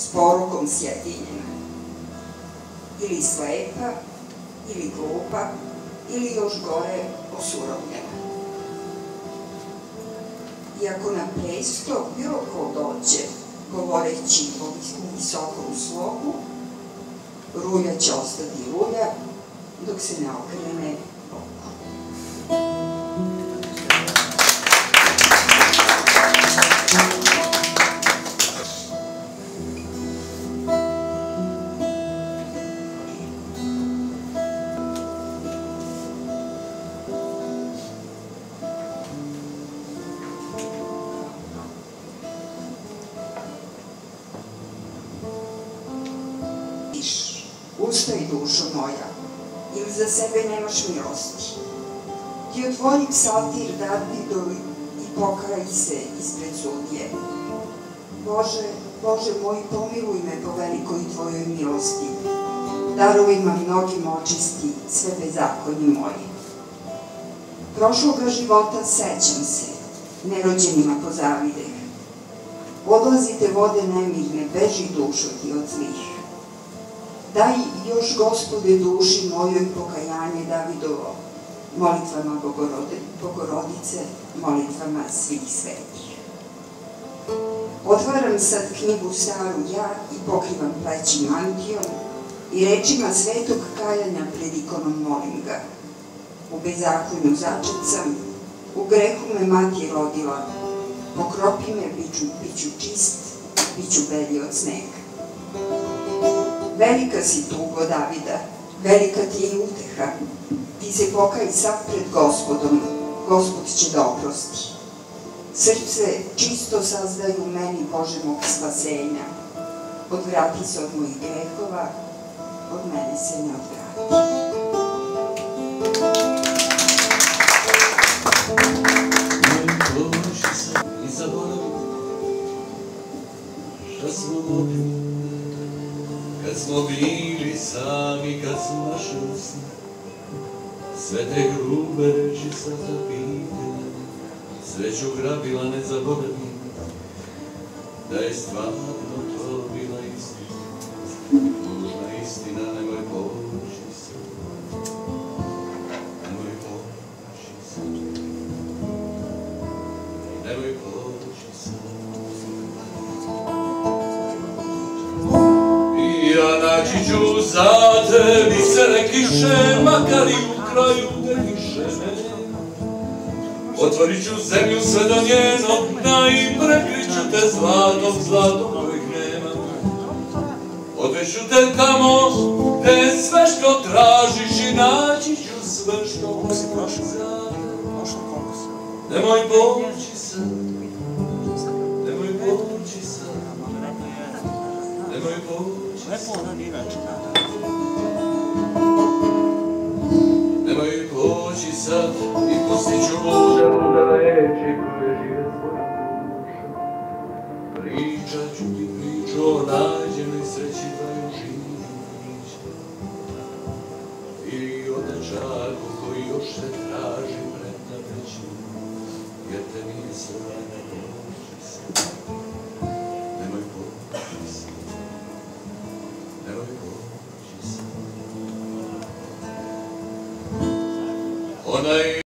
s porukom sjedinjena. Ili slepa, ili glupa, ili još gore osurovljena. I ako na presto bilo ko dođe, govoreći u visokom slogu, rulja će ostati rulja, dok se ne okrene boku. Ustaj, dušo moja, ili za sebe nemaš milosti. Ti otvori psaltir Davidovi i pokaj se ispred sudije. Bože, Bože moj, pomiluj me po velikoj tvojoj milosti. Darovima mnogim očisti sve bezakonje moje. Prošloga života sećam se, nerođenima pozavideh. Odlazite vode nemirne, beži dušo ti od zlih. Daj još, Gospode, duši mojoj pokajanje Davidovo, molitvama Bogorodice, molitvama svih svetih. Otvaram sad knjigu staru ja i pokrivam plećim mantijom i rečima svetog kajanja pred ikonom molim ga. U bezakonju začet sam, u grehu me mati rodila, pokropi me, biću čist, biću belji od snega. Velika si tugo, Davida, velika ti je uteha. Ti se pokaj sad pred Gospodom, Gospod će da oprosti. Srce čisto sazdaju meni, Bože mog spasenja. Odvrati se od mojih grehova, od mene se ne odvrati. I zaboravim šta smo mogli, kad smo bili sami, kad su naše usne sve te grube reči sad zapitane, sve ću grabila, ne zaboravim da je stvarno to bila istina, tužna istina, nemoj poći se, nemoj poći se, nemoj poći se. Ja naći ću za te bisere kiše, makar i u kraju ne kiše me. Otvorit ću zemlju sve do njenog dna i prekriću te zlatom kojeg nema. Odveću te tamo gde sve što tražiš i naći ću sve što možeš za te. Nemoj poći se, nemoj poći se, nemoj poći. Nemoj poći sad i pustit ću lude reči koje žive svojom dušom. Pričat ću ti priču o nađenoj sreći dvaju živića ili o dečaku koji još se traži pred naveću, jer te nije svoja, ne poći se. Nemoj poći se. Onaj